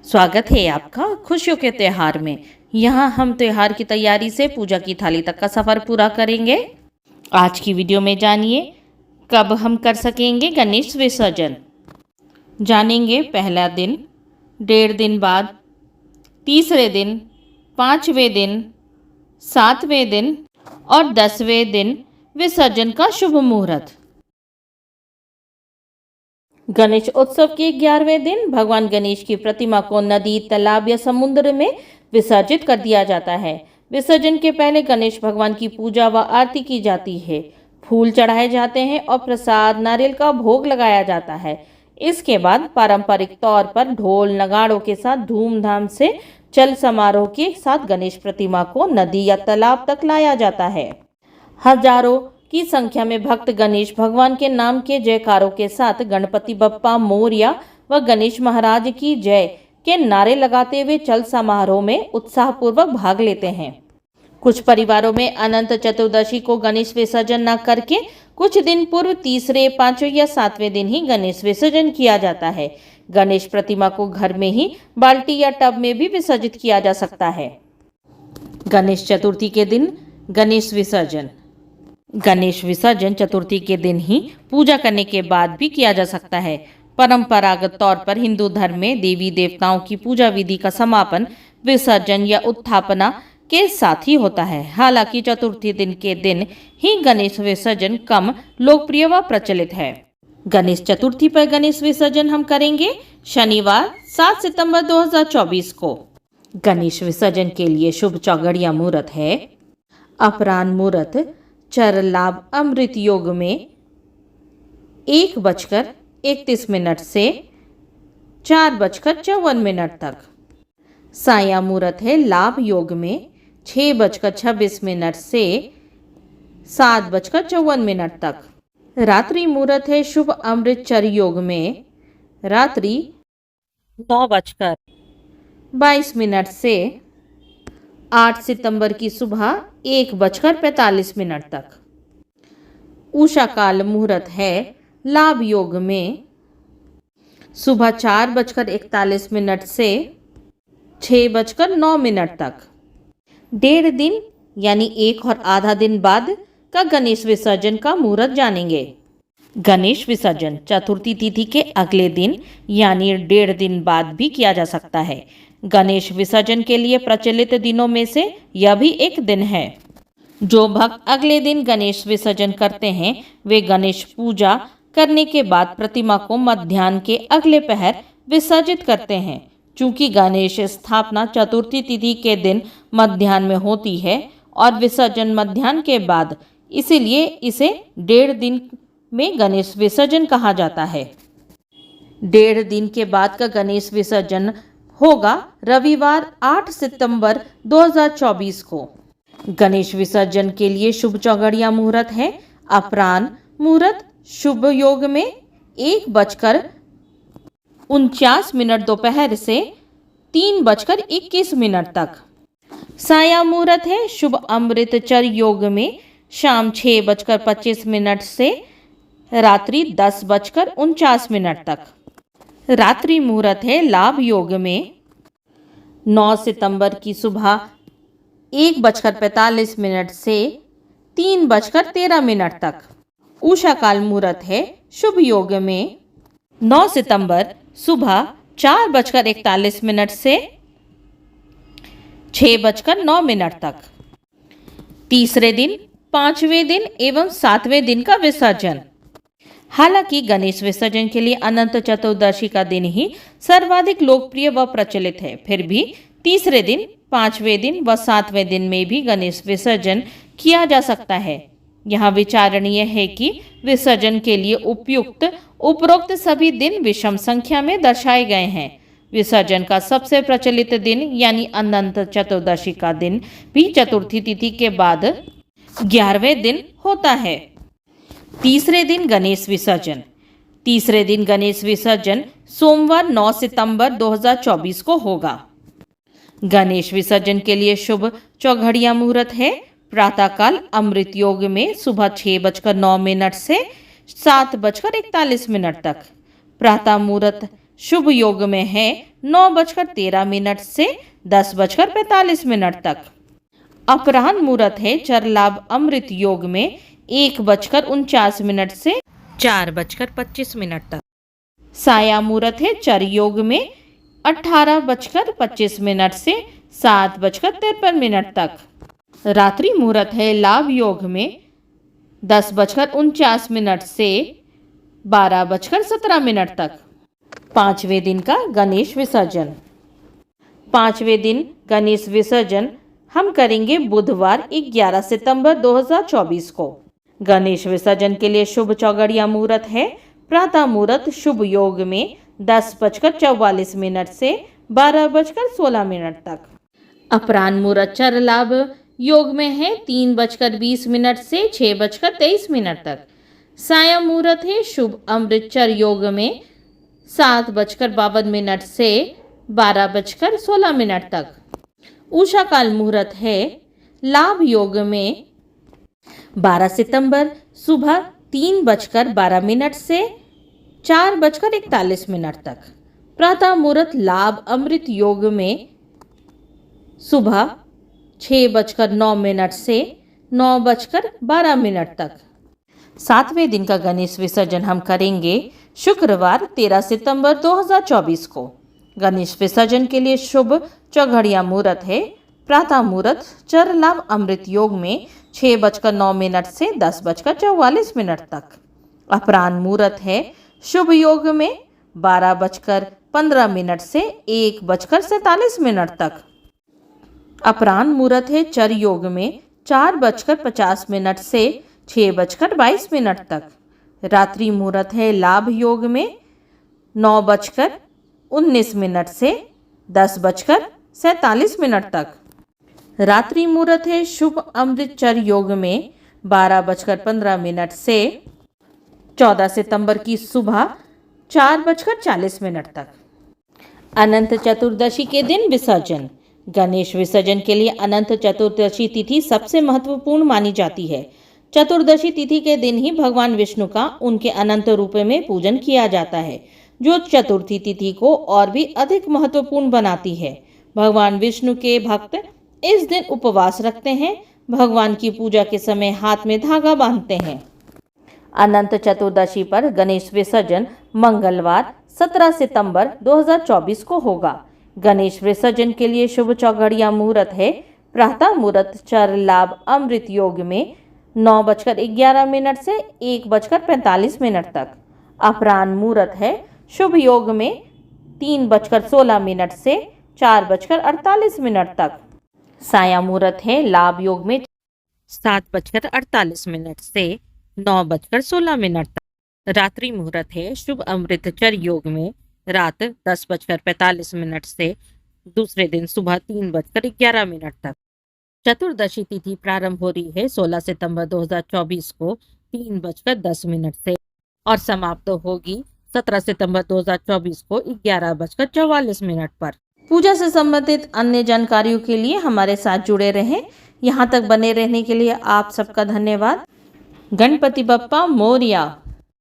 स्वागत है आपका खुशियों के त्योहार में। यहाँ हम त्योहार की तैयारी से पूजा की थाली तक का सफ़र पूरा करेंगे। आज की वीडियो में जानिए कब हम कर सकेंगे गणेश विसर्जन। जानेंगे पहला दिन, 1.5 दिन बाद, तीसरे दिन, 5वें दिन, 7वें दिन और 10वें दिन विसर्जन का शुभ मुहूर्त। गणेश उत्सव के 11वें दिन भगवान गणेश की प्रतिमा को नदी, तालाब या समुद्र में विसर्जित कर दिया जाता है। विसर्जन के पहले गणेश भगवान की पूजा व आरती की जाती है, फूल चढ़ाए जाते हैं और प्रसाद नारियल का भोग लगाया जाता है। इसके बाद पारंपरिक तौर पर ढोल नगाड़ों के साथ धूमधाम से चल समारोह के साथ गणेश प्रतिमा को नदी या तालाब तक लाया जाता है। हजारों की संख्या में भक्त गणेश भगवान के नाम के जयकारों के साथ गणपति बप्पा मोरया व गणेश महाराज की जय के नारे लगाते हुए चल समारोह में उत्साहपूर्वक भाग लेते हैं। कुछ परिवारों में अनंत चतुर्दशी को गणेश विसर्जन न करके कुछ दिन पूर्व तीसरे, 5वें या 7वें दिन ही गणेश विसर्जन किया जाता है। गणेश प्रतिमा को घर में ही बाल्टी या टब में भी विसर्जित किया जा सकता है। गणेश चतुर्थी के दिन गणेश विसर्जन। गणेश विसर्जन चतुर्थी के दिन ही पूजा करने के बाद भी किया जा सकता है। परंपरागत तौर पर हिंदू धर्म में देवी देवताओं की पूजा विधि का समापन विसर्जन या उत्थापना के साथ ही होता है। हालांकि चतुर्थी दिन के दिन ही गणेश विसर्जन कम लोकप्रिय व प्रचलित है। गणेश चतुर्थी पर गणेश विसर्जन हम करेंगे शनिवार 7 सितंबर 2024 को। गणेश विसर्जन के लिए शुभ चौघड़िया मुहूर्त है अपराह्न मुहूर्त चर लाभ अमृत योग में 1:31 से 4:54 तक। साया मुहूर्त है लाभ योग में 6:26 से 7:54 तक। रात्रि मुहूर्त है शुभ अमृत चर योग में रात्रि 9:22 से 8 सितंबर की सुबह 1:45 तक। उषा काल मुहूर्त है लाभ योग में सुबह 4:41 से 6:09 तक। 1.5 दिन यानी 1 और आधा दिन बाद का गणेश विसर्जन का मुहूर्त जानेंगे। गणेश विसर्जन चतुर्थी तिथि के अगले दिन यानी 1.5 दिन बाद भी किया जा सकता है। गणेश विसर्जन के लिए प्रचलित दिनों में से यह भी एक दिन है। जो भक्त अगले दिन गणेश विसर्जन करते हैं वे गणेश पूजा करने के बाद प्रतिमा को मध्याह्न के अगले पहर विसर्जित करते हैं। चूंकि गणेश स्थापना चतुर्थी तिथि के दिन मध्याह्न में होती है और विसर्जन मध्याह्न के बाद, इसीलिए इसे 1.5 दिन में गणेश विसर्जन कहा जाता है। 1.5 दिन के बाद का गणेश विसर्जन होगा रविवार 8 सितंबर 2024 को। गणेश विसर्जन के लिए शुभ चौघड़िया मुहूर्त है अपराह्न मुहूर्त शुभ योग में 1:49 दोपहर से 3:21 तक। साया मुहूर्त है शुभ अमृत चर योग में शाम 6:25 से रात्रि 10:49 तक। रात्रि मुहूर्त है लाभ योग में 9 सितंबर की सुबह 1:45 से 3:13 तक। उषा काल मुहूर्त है शुभ योग में 9 सितंबर सुबह 4:41 से 6:09 तक। तीसरे दिन, 5वें दिन एवं 7वें दिन का विसर्जन। हालांकि गणेश विसर्जन के लिए अनंत चतुर्दशी का दिन ही सर्वाधिक लोकप्रिय व प्रचलित है, फिर भी तीसरे दिन, 5वें दिन व 7वें दिन में भी गणेश विसर्जन किया जा सकता है। यहाँ विचारणीय है कि विसर्जन के लिए उपरोक्त सभी दिन विषम संख्या में दर्शाए गए हैं। विसर्जन का सबसे प्रचलित दिन यानी अनंत चतुर्दशी का दिन भी चतुर्थी तिथि के बाद 11वें दिन होता है। तीसरे दिन गणेश विसर्जन। तीसरे दिन गणेश विसर्जन सोमवार 9 सितंबर 2024 को होगा। गणेश विसर्जन के लिए शुभ चौघड़िया मुहूर्त है प्रातःकाल अमृत योग में सुबह 6:09 से 7:41 तक। प्रातः मुहूर्त शुभ योग में है 9:13 से 10:45 तक। अपराह्न मुहूर्त है चर लाभ अमृत योग में 1:49 से 4:25 तक। साया मुहूर्त है चर योग में 18:25 से 7:53 तक। रात्रि मुहूर्त है लाभ योग में 10:49 से 12:17 तक। पांचवें दिन का गणेश विसर्जन। पांचवें दिन गणेश विसर्जन हम करेंगे बुधवार 11 सितंबर 2024 को। गणेश विसर्जन के लिए शुभ चौगड़िया मुहूर्त है प्रातः मुहूर्त शुभ योग में 10:44 से 12:16 तक। अपराह्न मुहूर्त चर लाभ योग में है 3:20 से 6:23 तक। सायं मुहूर्त है शुभ अमृतचर योग में 7:52 से 12:16 तक। उषा काल मुहूर्त है लाभ योग में 12 सितंबर सुबह 3:12 से 4:41 तक। प्रातः मुहूर्त लाभ अमृत योग में सुबह 6:09 से 9:12 तक। सातवें दिन का गणेश विसर्जन हम करेंगे शुक्रवार 13 सितंबर 2024 को। गणेश विसर्जन के लिए शुभ चौघड़िया मुहूर्त है प्रातः मुहूर्त चर लाभ अमृत योग में 6:09 से 10:44 तक। अपराह्न मुहूर्त है शुभ योग में 12:15 से 1:47 तक। अपराह्न मुहूर्त है चर योग में 4:50 से 6:22 तक। रात्रि मुहूर्त है लाभ योग में 9:19 से 10:47 तक। रात्रि मुहूर्त है शुभ अमृतचर योग में 12:15 से 14 सितंबर की सुबह 4:40 तक। अनंत चतुर्दशी के दिन विसर्जन। गणेश विसर्जन के लिए अनंत चतुर्दशी तिथि सबसे महत्वपूर्ण मानी जाती है। चतुर्दशी तिथि के दिन ही भगवान विष्णु का उनके अनंत रूप में पूजन किया जाता है, जो चतुर्थी तिथि को और भी अधिक महत्वपूर्ण बनाती है। भगवान विष्णु के भक्त इस दिन उपवास रखते हैं, भगवान की पूजा के समय हाथ में धागा बांधते हैं। अनंत चतुर्दशी पर गणेश विसर्जन मंगलवार 17 सितंबर 2024 को होगा। गणेश विसर्जन के लिए शुभ चौघड़िया मुहूर्त है प्रातः मुहूर्त चर लाभ अमृत योग में 9:11 से 1:45 तक। अपराह्न मुहूर्त है शुभ योग में 3:16 से 4:48 तक। साया मुहूर्त है लाभ योग में 7:48 से 9:16 तक। रात्रि मुहूर्त है शुभ अमृतचर योग में रात 10:45 से दूसरे दिन सुबह 3:11 तक। चतुर्दशी तिथि प्रारंभ हो रही है 16 सितंबर 2024 को 3:10 से और समाप्त होगी 17 सितंबर 2024 को 11:44 पर। पूजा से संबंधित अन्य जानकारियों के लिए हमारे साथ जुड़े रहें। यहाँ तक बने रहने के लिए आप सबका धन्यवाद। गणपति बप्पा मोरया।